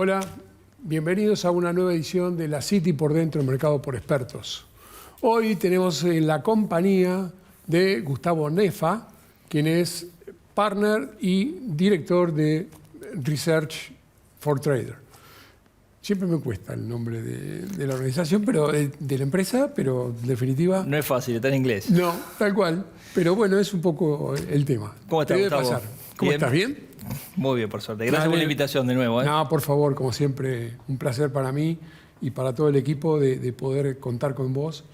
Hola, bienvenidos a una nueva edición de la City por Dentro, Mercado por Expertos. Hoy tenemos en la compañía de Gustavo Nefa, quien es partner y director de Research for Trader. Siempre me cuesta el nombre de la organización, pero de la empresa, pero en definitiva... No es fácil, está en inglés. No, tal cual. Pero bueno, es un poco el tema. ¿Cómo estás, Gustavo? Pasar. ¿Cómo estás? ¿Bien? Muy bien, por suerte. Gracias por la invitación de nuevo. No, por favor, como siempre, un placer para mí y para todo el equipo de poder contar con vos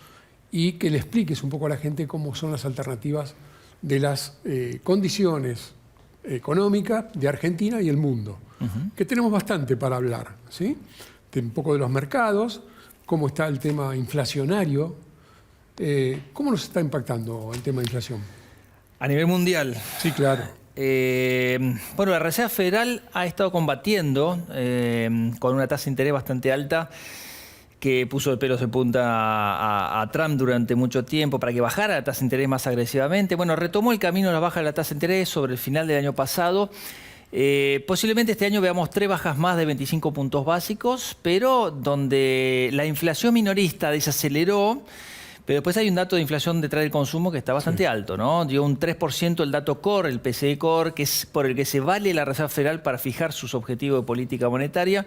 y que le expliques un poco a la gente cómo son las alternativas de las condiciones económicas de Argentina y el mundo. Que tenemos bastante para hablar, ¿sí? Un poco de los mercados, cómo está el tema inflacionario, cómo nos está impactando el tema de inflación. A nivel mundial. Sí, claro. Bueno, la Reserva Federal ha estado combatiendo con una tasa de interés bastante alta que puso de pelos de punta a Trump durante mucho tiempo para que bajara la tasa de interés más agresivamente. Bueno, retomó el camino a la baja de la tasa de interés sobre el final del año pasado. Posiblemente este año veamos 3 bajas más de 25 puntos básicos, pero donde la inflación minorista desaceleró. Pero después hay un dato de inflación detrás del consumo que está bastante alto, ¿no? Dio un 3% el dato core, el PCE core, que es por el que se vale la Reserva Federal para fijar sus objetivos de política monetaria,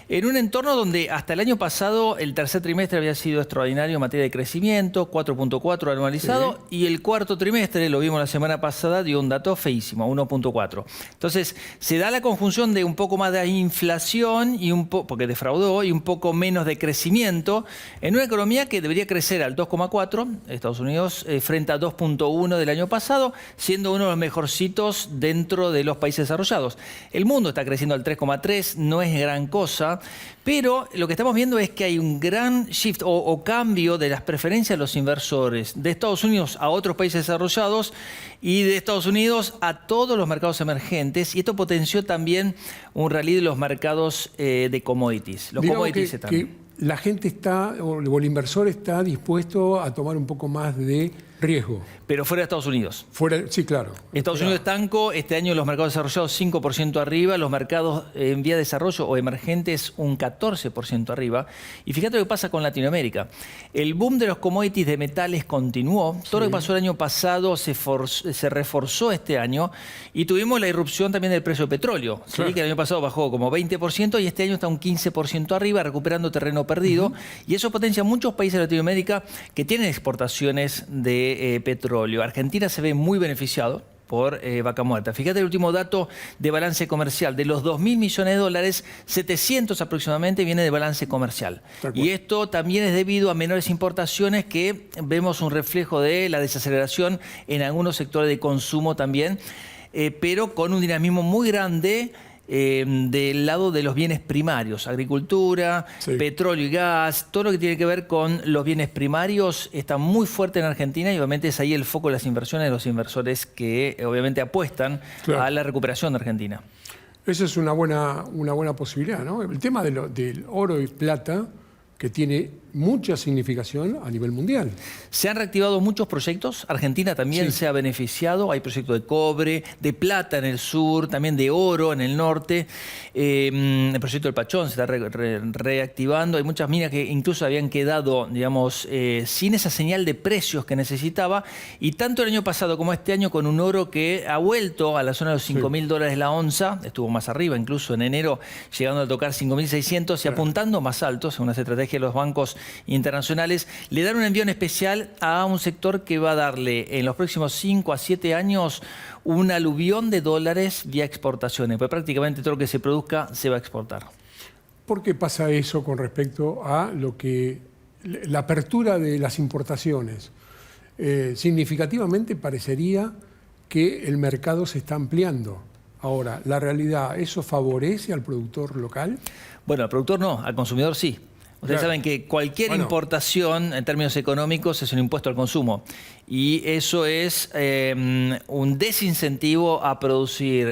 en un entorno donde hasta el año pasado el tercer trimestre había sido extraordinario en materia de crecimiento, 4.4 anualizado, y el cuarto trimestre, lo vimos la semana pasada, dio un dato feísimo, 1.4. Entonces, se da la conjunción de un poco más de inflación, porque defraudó, y un poco menos de crecimiento, en una economía que debería crecer al 2,4, Estados Unidos, frente a 2,1 del año pasado, siendo uno de los mejorcitos dentro de los países desarrollados. El mundo está creciendo al 3,3, no es gran cosa, pero lo que estamos viendo es que hay un gran shift o cambio de las preferencias de los inversores de Estados Unidos a otros países desarrollados y de Estados Unidos a todos los mercados emergentes, y esto potenció también un rally de los mercados de commodities. Los commodities están... que la gente está, o el inversor está dispuesto a tomar un poco más de riesgo. Pero fuera de Estados Unidos. Sí, claro. Estados Unidos estanco, este año los mercados desarrollados 5% arriba, los mercados en vía de desarrollo o emergentes un 14% arriba. Y fíjate lo que pasa con Latinoamérica. El boom de los commodities de metales continuó. Todo lo que pasó el año pasado se reforzó este año y tuvimos la irrupción también del precio del petróleo. Claro. ¿Sí? Que el año pasado bajó como 20% y este año está un 15% arriba, recuperando terreno perdido. Y eso potencia a muchos países de Latinoamérica que tienen exportaciones de petróleo. Argentina se ve muy beneficiado por vaca muerta. Fíjate el último dato de balance comercial. De los 2.000 millones de dólares, 700 aproximadamente viene de balance comercial. Y esto también es debido a menores importaciones, que vemos un reflejo de la desaceleración en algunos sectores de consumo también, pero con un dinamismo muy grande del lado de los bienes primarios, agricultura, petróleo y gas, todo lo que tiene que ver con los bienes primarios está muy fuerte en Argentina, y obviamente es ahí el foco de las inversiones de los inversores que obviamente apuestan a la recuperación de Argentina. Esa es una buena posibilidad, ¿no? El tema del oro y plata, que tiene mucha significación a nivel mundial. Se han reactivado muchos proyectos. Argentina también se ha beneficiado. Hay proyectos de cobre, de plata en el sur, también de oro en el norte. El proyecto del Pachón se está reactivando. Hay muchas minas que incluso habían quedado, digamos, sin esa señal de precios que necesitaba. Y tanto el año pasado como este año, con un oro que ha vuelto a la zona de los $5.000 la onza. Estuvo más arriba, incluso en enero, llegando a tocar 5.600 y apuntando más alto, según las estrategias de los bancos internacionales. Le dan un envión especial a un sector que va a darle en los próximos 5 a 7 años un aluvión de dólares vía exportaciones, pues prácticamente todo lo que se produzca se va a exportar. ¿Por qué pasa eso con respecto a la apertura de las importaciones? Significativamente parecería que el mercado se está ampliando. Ahora, la realidad, ¿eso favorece al productor local? Bueno, al productor no, al consumidor sí. Ustedes saben que cualquier importación en términos económicos es un impuesto al consumo. y eso es un desincentivo a producir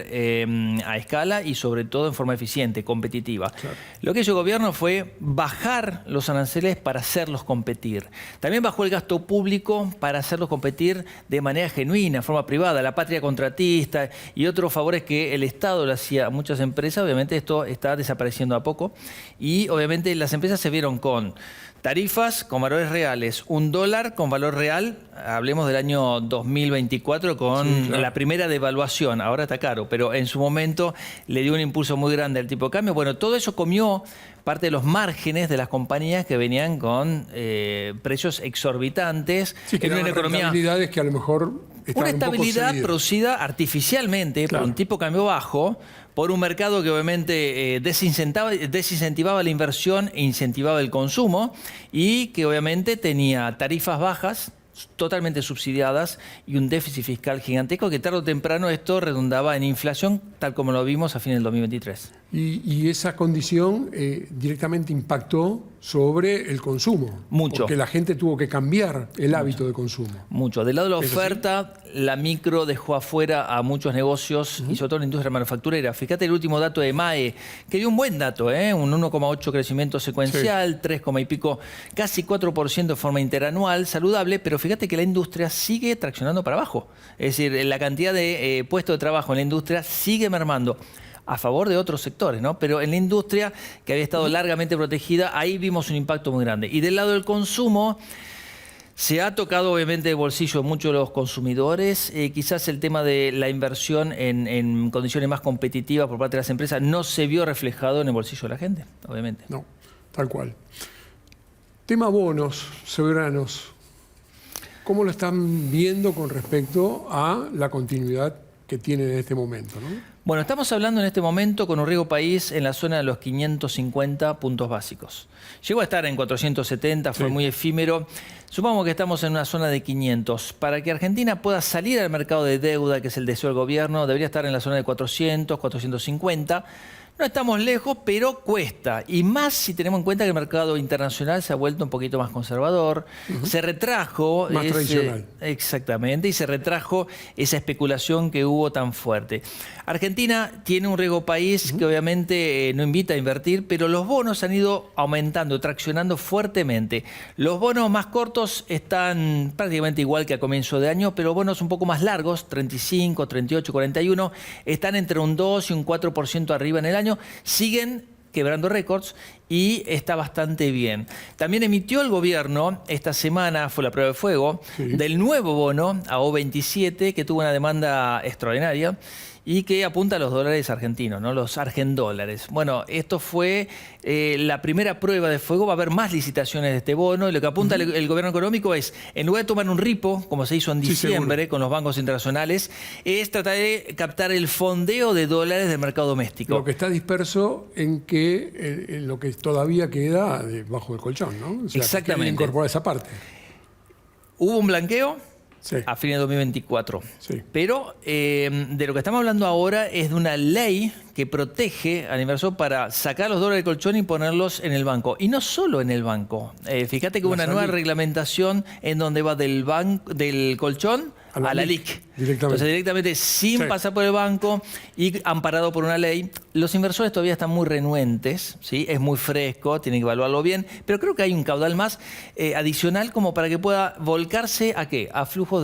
a escala y sobre todo en forma eficiente, competitiva. Claro. Lo que hizo el gobierno fue bajar los aranceles para hacerlos competir. También bajó el gasto público para hacerlos competir de manera genuina, en forma privada, la patria contratista y otros favores que el Estado le hacía a muchas empresas. Obviamente esto está desapareciendo a poco y obviamente las empresas se vieron con tarifas con valores reales, $1 con valor real, hablemos del año 2024 con la primera devaluación, ahora está caro, pero en su momento le dio un impulso muy grande al tipo de cambio. Bueno, todo eso comió parte de los márgenes de las compañías que venían con precios exorbitantes. Sí, que en una economía, rentabilidades que a lo mejor una estabilidad producida artificialmente por un tipo de cambio bajo, por un mercado que obviamente desincentivaba la inversión e incentivaba el consumo y que obviamente tenía tarifas bajas, totalmente subsidiadas y un déficit fiscal gigantesco que tarde o temprano esto redundaba en inflación, tal como lo vimos a fines del 2023. Y esa condición directamente impactó sobre el consumo. Mucho. Porque la gente tuvo que cambiar el hábito de consumo. Mucho. Del lado de la oferta, la micro dejó afuera a muchos negocios y sobre todo la industria manufacturera. Fíjate el último dato de MAE, que dio un buen dato, un 1,8 crecimiento secuencial, 3, y pico, casi 4% de forma interanual, saludable, pero fíjate que la industria sigue traccionando para abajo. Es decir, la cantidad de puestos de trabajo en la industria sigue mermando a favor de otros sectores, ¿no? Pero en la industria, que había estado largamente protegida, ahí vimos un impacto muy grande. Y del lado del consumo, se ha tocado obviamente el bolsillo de muchos de los consumidores. Quizás el tema de la inversión en condiciones más competitivas por parte de las empresas no se vio reflejado en el bolsillo de la gente, obviamente. No, tal cual. Tema bonos soberanos. ¿Cómo lo están viendo con respecto a la continuidad que tienen en este momento, ¿no? Bueno, estamos hablando en este momento con un riesgo país en la zona de los 550 puntos básicos. Llegó a estar en 470, fue muy efímero. Supongamos que estamos en una zona de 500. Para que Argentina pueda salir al mercado de deuda, que es el deseo del gobierno, debería estar en la zona de 400, 450. No estamos lejos, pero cuesta. Y más si tenemos en cuenta que el mercado internacional se ha vuelto un poquito más conservador. Se retrajo... Más tradicional. Exactamente, y se retrajo esa especulación que hubo tan fuerte. Argentina tiene un riesgo país que obviamente no invita a invertir, pero los bonos han ido aumentando, traccionando fuertemente. Los bonos más cortos están prácticamente igual que a comienzo de año, pero bonos un poco más largos, 35, 38, 41, están entre un 2 y un 4% arriba en el año. Siguen quebrando récords y está bastante bien. También emitió el gobierno, esta semana fue la prueba de fuego, del nuevo bono a O27, que tuvo una demanda extraordinaria y que apunta a los dólares argentinos, ¿no? Los argendólares. Bueno, esto fue la primera prueba de fuego. Va a haber más licitaciones de este bono y lo que apunta el gobierno económico es, en lugar de tomar un ripo, como se hizo en diciembre con los bancos internacionales, es tratar de captar el fondeo de dólares del mercado doméstico. Lo que está disperso en que en lo que todavía queda debajo del colchón, ¿no? O sea, exactamente. Incorporar esa parte. Hubo un blanqueo a fines de 2024. Pero de lo que estamos hablando ahora es de una ley que protege al inversor para sacar los dólares del colchón y ponerlos en el banco. Y no solo en el banco. Fíjate que hubo una nueva reglamentación en donde va del colchón a la LIC. Entonces directamente sin pasar por el banco y amparado por una ley. Los inversores todavía están muy renuentes, ¿sí? Es muy fresco, tienen que evaluarlo bien, pero creo que hay un caudal más adicional como para que pueda volcarse ¿a qué? A flujos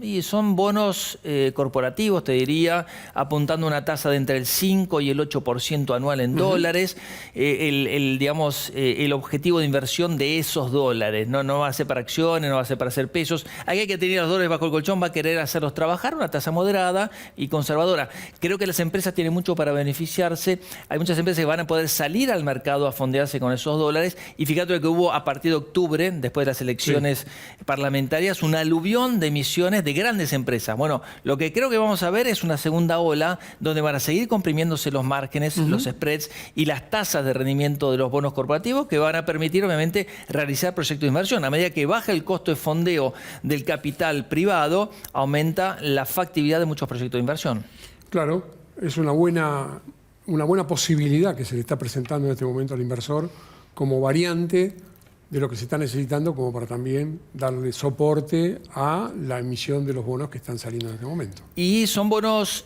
y son bonos corporativos, te diría, apuntando a una tasa de entre el 5 y el 8% anual en dólares. El objetivo de inversión de esos dólares, no va a ser para acciones, no va a ser para hacer pesos. Aquí hay que tener los dólares bajo el colchón, va a querer hacerlos trabajar, una tasa moderada y conservadora. Creo que las empresas tienen mucho para beneficiarse. Hay muchas empresas que van a poder salir al mercado a fondearse con esos dólares. Y fíjate que hubo a partir de octubre, después de las elecciones parlamentarias, una aluvión de emisiones de grandes empresas. Bueno, lo que creo que vamos a ver es una segunda ola donde van a seguir comprimiéndose los márgenes, los spreads y las tasas de rendimiento de los bonos corporativos que van a permitir, obviamente, realizar proyectos de inversión. A medida que baja el costo de fondeo del capital privado, aumenta la factibilidad de muchos proyectos de inversión. Claro, es una buena posibilidad que se le está presentando en este momento al inversor como variante de lo que se está necesitando como para también darle soporte a la emisión de los bonos que están saliendo en este momento. Y son bonos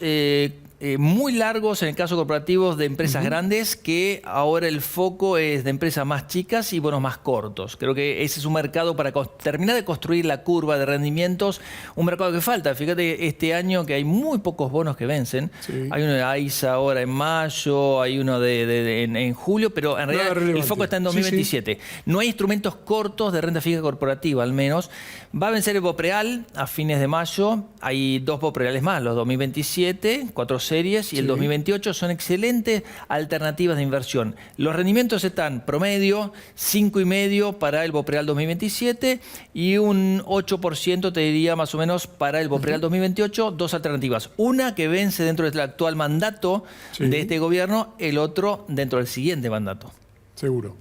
muy largos en el caso corporativo de empresas grandes, que ahora el foco es de empresas más chicas y bonos más cortos. Creo que ese es un mercado para terminar de construir la curva de rendimientos, un mercado que falta. Fíjate este año que hay muy pocos bonos que vencen. Sí. Hay uno de AISA ahora en mayo, hay uno en julio, pero en realidad el foco está en 2027. Sí, sí. No hay instrumentos cortos de renta fija corporativa, al menos. Va a vencer el BOPREAL a fines de mayo. Hay 2 BOPREALes más, los 2027, 4 series, y el 2028 son excelentes alternativas de inversión. Los rendimientos están promedio, 5,5% para el BOPREAL 2027 y un 8% te diría más o menos para el BOPREAL 2028, 2 alternativas. Una que vence dentro del actual mandato de este gobierno, el otro dentro del siguiente mandato. Seguro.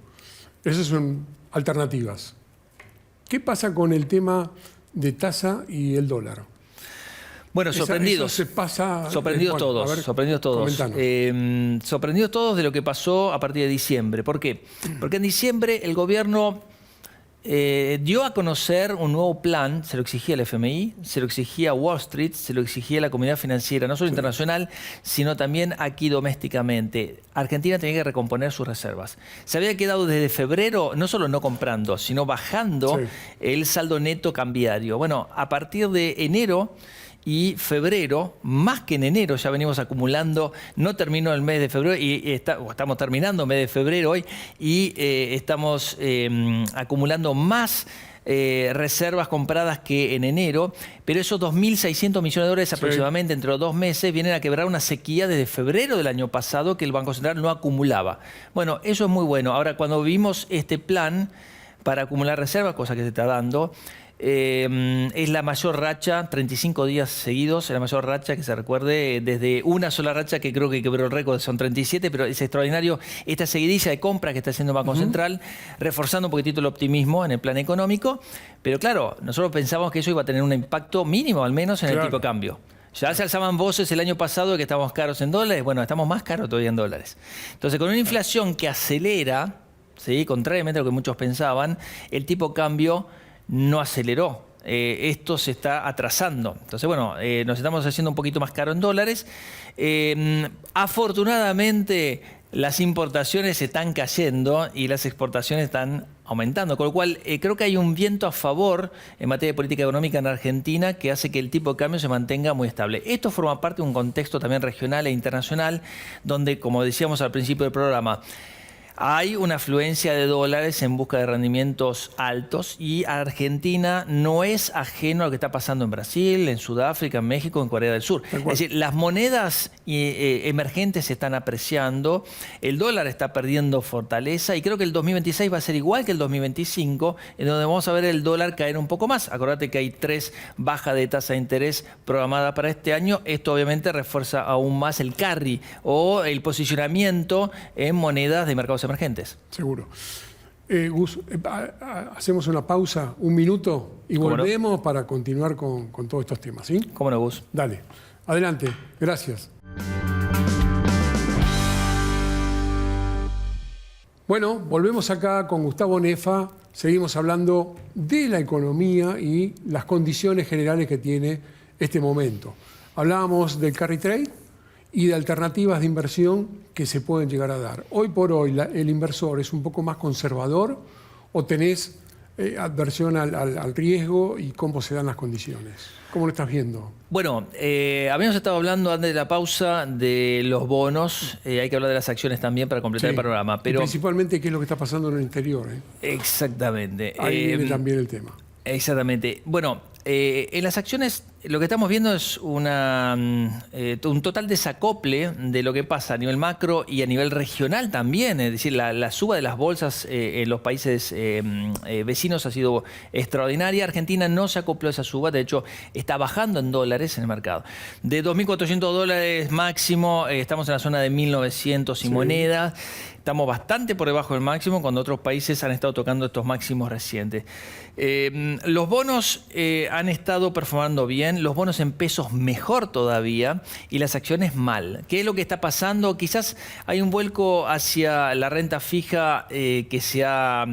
Esas son alternativas. ¿Qué pasa con el tema de tasa y el dólar? Bueno, sorprendidos. Eso se pasa, sorprendidos todos. Sorprendidos todos de lo que pasó a partir de diciembre. ¿Por qué? Porque en diciembre el gobierno dio a conocer un nuevo plan, se lo exigía el FMI, se lo exigía Wall Street, se lo exigía la comunidad financiera, no solo internacional, sino también aquí domésticamente. Argentina tenía que recomponer sus reservas. Se había quedado desde febrero no solo no comprando, sino bajando el saldo neto cambiario. Bueno, a partir de enero y febrero, más que en enero, ya venimos acumulando, no terminó el mes de febrero, estamos terminando el mes de febrero hoy, y estamos acumulando más reservas compradas que en enero, pero esos 2.600 millones de dólares aproximadamente entre los 2 meses vienen a quebrar una sequía desde febrero del año pasado que el Banco Central no acumulaba. Bueno, eso es muy bueno. Ahora, cuando vimos este plan para acumular reservas, cosa que se está dando, es la mayor racha, 35 días seguidos, es la mayor racha que se recuerde desde una sola racha que creo que quebró el récord, son 37, pero es extraordinario esta seguidilla de compras que está haciendo el Banco Central, reforzando un poquitito el optimismo en el plan económico, pero claro, nosotros pensamos que eso iba a tener un impacto mínimo al menos en el tipo de cambio. Ya se alzaban voces el año pasado de que estábamos caros en dólares, bueno, estamos más caros todavía en dólares. Entonces, con una inflación que acelera, ¿sí?, contrariamente a lo que muchos pensaban, el tipo de cambio no aceleró. Esto se está atrasando. Entonces, bueno, nos estamos haciendo un poquito más caro en dólares. Afortunadamente, las importaciones están cayendo y las exportaciones están aumentando, con lo cual creo que hay un viento a favor en materia de política económica en Argentina que hace que el tipo de cambio se mantenga muy estable. Esto forma parte de un contexto también regional e internacional donde, como decíamos al principio del programa, hay una afluencia de dólares en busca de rendimientos altos y Argentina no es ajeno a lo que está pasando en Brasil, en Sudáfrica, en México, en Corea del Sur. Es decir, las monedas emergentes se están apreciando, el dólar está perdiendo fortaleza y creo que el 2026 va a ser igual que el 2025, en donde vamos a ver el dólar caer un poco más. Acordate que hay 3 bajas de tasa de interés programadas para este año. Esto obviamente refuerza aún más el carry o el posicionamiento en monedas de mercados emergentes. Seguro. Gus, hacemos una pausa, 1 minuto, y volvemos para continuar con todos estos temas, ¿sí? ¿Cómo no, Gus? Dale, adelante, gracias. Bueno, volvemos acá con Gustavo Nefa, seguimos hablando de la economía y las condiciones generales que tiene este momento. Hablábamos del carry trade y de alternativas de inversión que se pueden llegar a dar. Hoy por hoy, ¿el inversor es un poco más conservador o tenés adversión al riesgo y cómo se dan las condiciones? ¿Cómo lo estás viendo? Bueno, habíamos estado hablando antes de la pausa de los bonos, hay que hablar de las acciones también para completar el panorama. Pero y principalmente qué es lo que está pasando en el interior. Exactamente. Ahí viene también el tema. Exactamente. Bueno, en las acciones lo que estamos viendo es un total desacople de lo que pasa a nivel macro y a nivel regional también. Es decir, la suba de las bolsas en los países vecinos ha sido extraordinaria. Argentina no se acopló a esa suba, de hecho está bajando en dólares en el mercado. De 2.400 dólares máximo, estamos en la zona de 1.900 y monedas. Estamos bastante por debajo del máximo cuando otros países han estado tocando estos máximos recientes. Los bonos han estado performando bien, los bonos en pesos mejor todavía y las acciones mal. ¿Qué es lo que está pasando? Quizás hay un vuelco hacia la renta fija que se ha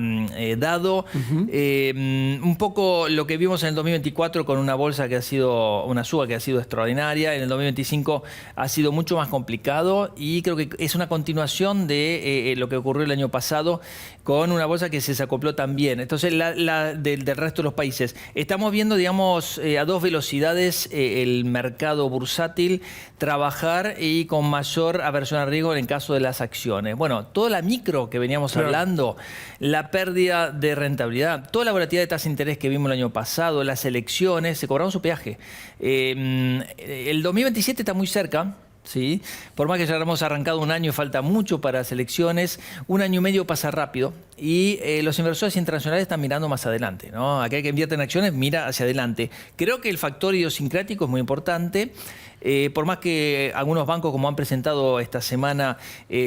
dado. Un poco lo que vimos en el 2024 con una bolsa que ha sido, una suba que ha sido extraordinaria. En el 2025 ha sido mucho más complicado y creo que es una continuación de lo que ocurrió el año pasado con una bolsa que se desacopló también. Entonces, del resto de los países. Estamos viendo, digamos, a dos velocidades el mercado bursátil trabajar y con mayor aversión al riesgo en el caso de las acciones. Bueno, toda la micro que veníamos hablando, la pérdida de rentabilidad, toda la volatilidad de tasa de interés que vimos el año pasado, las elecciones, se cobraron su peaje. El 2027 está muy cerca. Sí, por más que ya hemos arrancado un año, falta mucho para las elecciones, un año y medio pasa rápido y los inversores internacionales están mirando más adelante, ¿no? Aquel que invierte en acciones mira hacia adelante. Creo que el factor idiosincrático es muy importante. Por más que algunos bancos, como han presentado esta semana,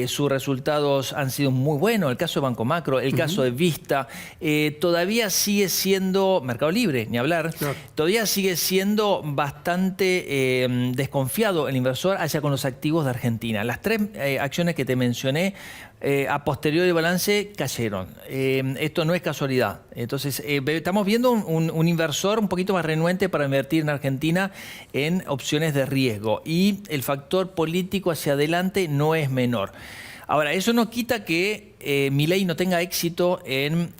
sus resultados han sido muy buenos, el caso de Banco Macro, el caso de Vista, todavía sigue siendo, Mercado Libre, ni hablar, todavía sigue siendo bastante desconfiado el inversor hacia con los activos de Argentina. Las tres acciones que te mencioné, a posteriori de balance cayeron. Esto no es casualidad. Entonces, estamos viendo un inversor un poquito más renuente para invertir en Argentina en opciones de riesgo. Y el factor político hacia adelante no es menor. Ahora, eso no quita que Milei no tenga éxito en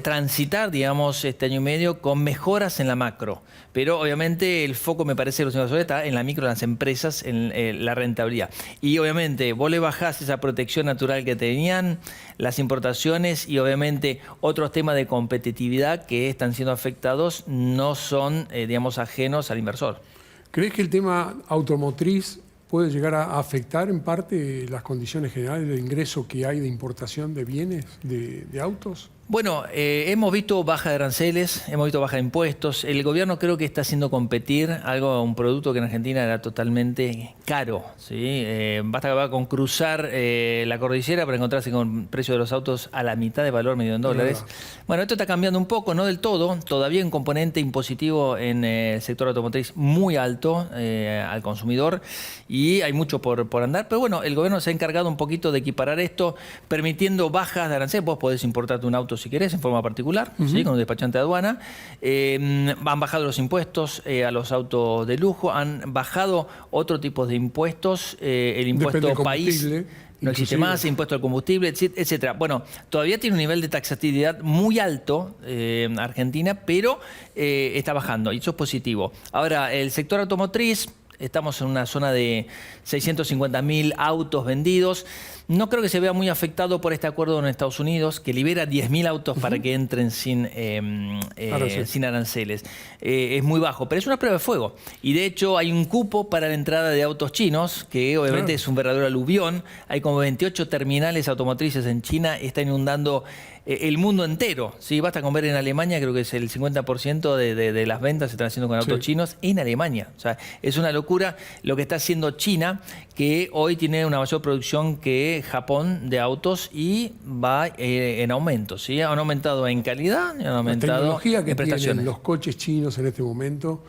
transitar, digamos, este año y medio con mejoras en la macro. Pero obviamente el foco, me parece, de los inversores está en la micro, en las empresas, en la rentabilidad. Y obviamente vos le bajás esa protección natural que tenían, las importaciones y obviamente otros temas de competitividad que están siendo afectados no son, digamos, ajenos al inversor. ¿Crees que el tema automotriz puede llegar a afectar en parte las condiciones generales de ingreso que hay de importación de bienes, de autos? Bueno, hemos visto baja de aranceles, hemos visto baja de impuestos. El gobierno creo que está haciendo competir un producto que en Argentina era totalmente caro, ¿sí? Basta con cruzar la cordillera para encontrarse con el precio de los autos a la mitad de valor, medio en dólares. Bueno, esto está cambiando un poco, no del todo. Todavía hay un componente impositivo en el sector automotriz muy alto al consumidor y hay mucho por andar. Pero bueno, el gobierno se ha encargado un poquito de equiparar esto, permitiendo bajas de aranceles. Vos podés importarte un auto si querés, en forma particular, ¿sí? Con un despachante de aduana. Han bajado los impuestos a los autos de lujo, han bajado otro tipo de impuestos, el impuesto país no existe más, impuesto al combustible, etcétera. Bueno, todavía tiene un nivel de taxatividad muy alto Argentina, pero está bajando y eso es positivo. Ahora, el sector automotriz, estamos en una zona de 650.000 autos vendidos. No creo que se vea muy afectado por este acuerdo en Estados Unidos, que libera 10.000 autos para que entren sin aranceles. Es muy bajo, pero es una prueba de fuego. Y de hecho hay un cupo para la entrada de autos chinos, que obviamente es un verdadero aluvión. Hay como 28 terminales automotrices en China, está inundando el mundo entero. ¿Sí? Basta con ver en Alemania, creo que es el 50% de las ventas se están haciendo con autos chinos en Alemania. O sea, es una locura lo que está haciendo China, que hoy tiene una mayor producción que Japón de autos y va en aumento. ¿Sí? Han aumentado en calidad y han aumentado la tecnología que en prestaciones. tienen los coches chinos en este momento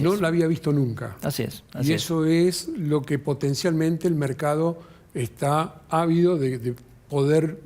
no la había visto nunca. Así es. Y eso es lo que potencialmente el mercado está ávido de poder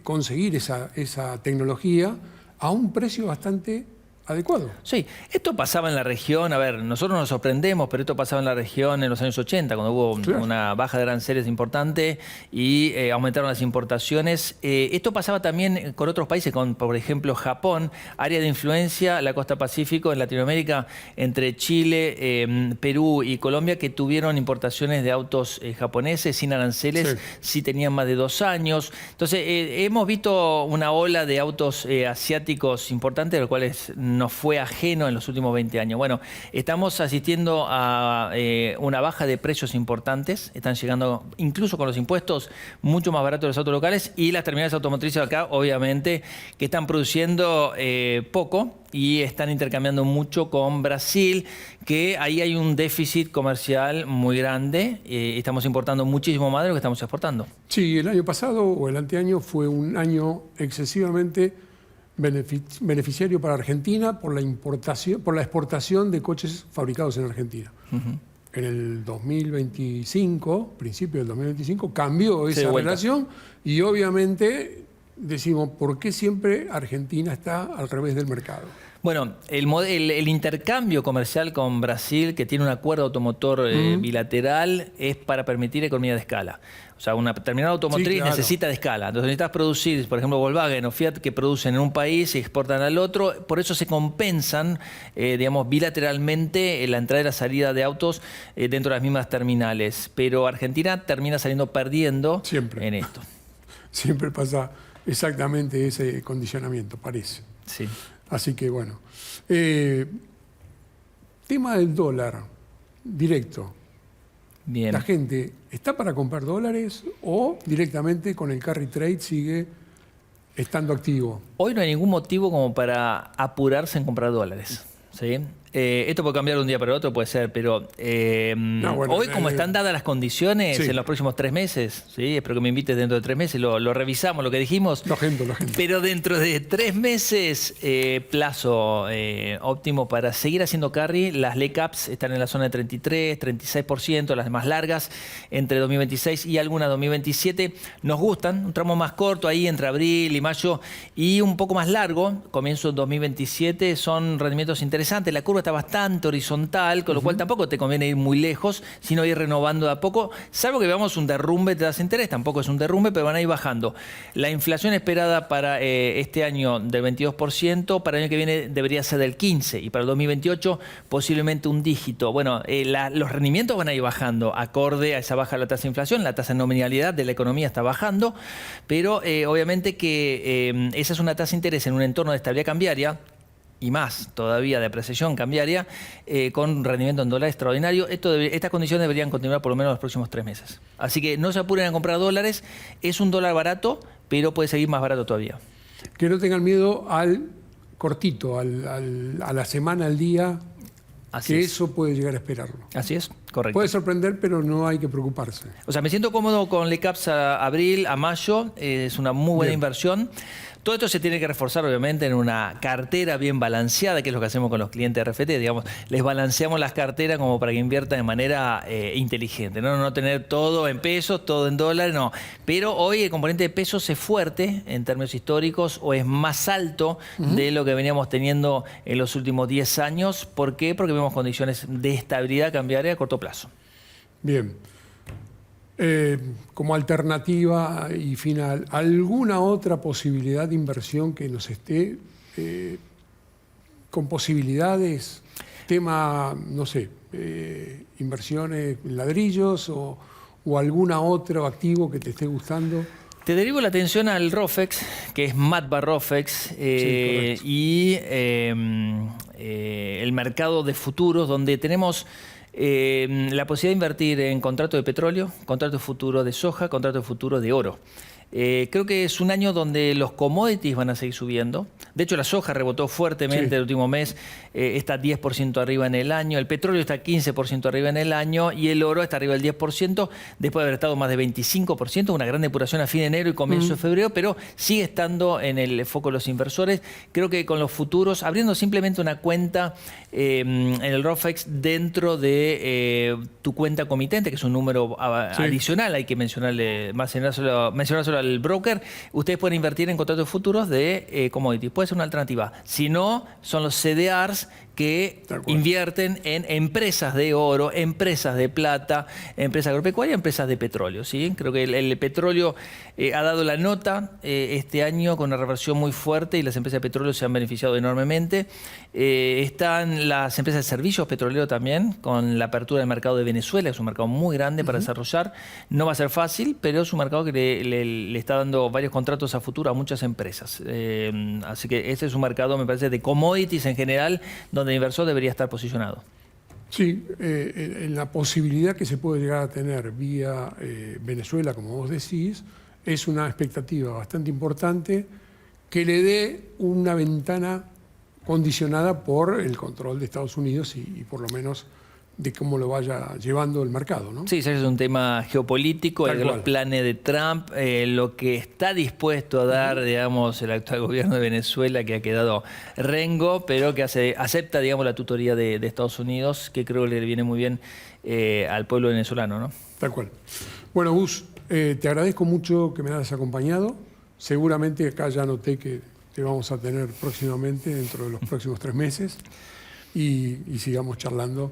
conseguir esa tecnología a un precio bastante adecuado. Sí, esto pasaba en la región, a ver, nosotros nos sorprendemos, pero esto pasaba en la región en los años 80, cuando hubo una baja de aranceles importante y aumentaron las importaciones. Esto pasaba también con otros países, con, por ejemplo, Japón, área de influencia, la costa Pacífico, en Latinoamérica, entre Chile, Perú y Colombia, que tuvieron importaciones de autos japoneses sin aranceles, si tenían más de 2 años. Entonces, hemos visto una ola de autos asiáticos importantes, de los cuales nos fue ajeno en los últimos 20 años. Bueno, estamos asistiendo a una baja de precios importantes. Están llegando, incluso con los impuestos, mucho más baratos los autos locales y las terminales automotrices acá, obviamente, que están produciendo poco y están intercambiando mucho con Brasil, que ahí hay un déficit comercial muy grande. Estamos importando muchísimo más de lo que estamos exportando. Sí, el año pasado o el anteaño fue un año excesivamente beneficiario para Argentina por la exportación de coches fabricados en Argentina. En el 2025, principio del 2025, cambió esa relación y obviamente decimos, ¿por qué siempre Argentina está al revés del mercado? Bueno, el intercambio comercial con Brasil, que tiene un acuerdo automotor bilateral, es para permitir economía de escala. O sea, una determinada automotriz necesita de escala. Entonces necesitas producir, por ejemplo, Volkswagen o Fiat, que producen en un país y exportan al otro. Por eso se compensan, digamos, bilateralmente la entrada y la salida de autos dentro de las mismas terminales. Pero Argentina termina saliendo perdiendo en esto. Siempre pasa exactamente ese condicionamiento, parece. Sí. Así que bueno. Tema del dólar directo. Bien. ¿La gente está para comprar dólares o directamente con el carry trade sigue estando activo? Hoy no hay ningún motivo como para apurarse en comprar dólares. ¿Sí? Esto puede cambiar de un día para otro, puede ser, pero hoy como están dadas las condiciones en los próximos 3 meses, ¿sí? Espero que me invites dentro de 3 meses, lo revisamos, lo que dijimos. Lo agendo. Pero dentro de 3 meses, plazo óptimo para seguir haciendo carry. Las LECAPs están en la zona de 33, 36%, las más largas, entre 2026 y algunas 2027. Nos gustan, un tramo más corto ahí entre abril y mayo y un poco más largo, comienzo en 2027, son rendimientos interesantes. La curva está bastante horizontal, con lo cual tampoco te conviene ir muy lejos, sino ir renovando de a poco, salvo que veamos un derrumbe de tasas de interés, tampoco es un derrumbe, pero van a ir bajando. La inflación esperada para este año del 22%, para el año que viene debería ser del 15%, y para el 2028 posiblemente un dígito. Bueno, los rendimientos van a ir bajando, acorde a esa baja de la tasa de inflación, la tasa de nominalidad de la economía está bajando, pero obviamente que esa es una tasa de interés en un entorno de estabilidad cambiaria, y más todavía de apreciación cambiaria, con rendimiento en dólar extraordinario. Estas condiciones deberían continuar por lo menos los próximos 3 meses. Así que no se apuren a comprar dólares. Es un dólar barato, pero puede seguir más barato todavía. Que no tengan miedo al cortito, a la semana, al día, eso puede llegar a esperarlo. Así es, correcto. Puede sorprender, pero no hay que preocuparse. O sea, me siento cómodo con LECAPs a abril, a mayo. Es una muy buena inversión. Todo esto se tiene que reforzar, obviamente, en una cartera bien balanceada, que es lo que hacemos con los clientes de RFT. Digamos, les balanceamos las carteras como para que inviertan de manera inteligente. No tener todo en pesos, todo en dólares, no. Pero hoy el componente de pesos es fuerte en términos históricos o es más alto de lo que veníamos teniendo en los últimos 10 años. ¿Por qué? Porque vemos condiciones de estabilidad cambiaria a corto plazo. Bien. Como alternativa y final, ¿alguna otra posibilidad de inversión que nos esté con posibilidades? Tema, no sé, inversiones en ladrillos o alguna otro activo que te esté gustando. Te derivo la atención al ROFEX, que es Matbar ROFEX, y el mercado de futuros, donde tenemos la posibilidad de invertir en contratos de petróleo, contratos de futuro de soja, contratos de futuro de oro. Creo que es un año donde los commodities van a seguir subiendo. De hecho, la soja rebotó fuertemente el último mes, está 10% arriba en el año, el petróleo está 15% arriba en el año y el oro está arriba del 10%, después de haber estado más de 25%, una gran depuración a fin de enero y comienzo de febrero, pero sigue estando en el foco de los inversores. Creo que con los futuros, abriendo simplemente una cuenta en el ROFEX dentro de tu cuenta comitente, que es un número adicional, hay que mencionárselo al broker, ustedes pueden invertir en contratos futuros de commodities. Puede ser una alternativa. Si no, son los CDRs que invierten en empresas de oro, empresas de plata, empresas agropecuarias, empresas de petróleo. ¿Sí? Creo que el petróleo ha dado la nota este año con una reversión muy fuerte y las empresas de petróleo se han beneficiado enormemente. Están las empresas de servicios petroleros también, con la apertura del mercado de Venezuela, es un mercado muy grande para desarrollar. No va a ser fácil, pero es un mercado que le está dando varios contratos a futuro a muchas empresas. Así que este es un mercado, me parece, de commodities en general, donde el inversor debería estar posicionado. Sí, en la posibilidad que se puede llegar a tener vía Venezuela, como vos decís, es una expectativa bastante importante que le dé una ventana condicionada por el control de Estados Unidos y por lo menos de cómo lo vaya llevando el mercado, ¿no? Sí, ese es un tema geopolítico, Tal los cual. planes de Trump, lo que está dispuesto a dar, digamos, el actual gobierno de Venezuela, que ha quedado rengo, pero que acepta, digamos, la tutoría de Estados Unidos, que creo que le viene muy bien al pueblo venezolano, ¿no? Tal cual. Bueno, Gus, te agradezco mucho que me hayas acompañado. Seguramente acá ya noté que te vamos a tener próximamente, dentro de los próximos 3 meses, y sigamos charlando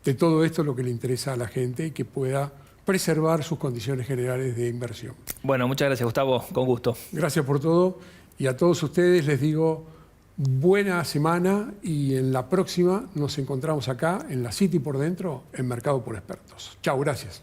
de todo esto, lo que le interesa a la gente y que pueda preservar sus condiciones generales de inversión. Bueno, muchas gracias, Gustavo, con gusto. Gracias por todo y a todos ustedes les digo buena semana y en la próxima nos encontramos acá en la City por Dentro, en Mercado por Expertos. Chao, gracias.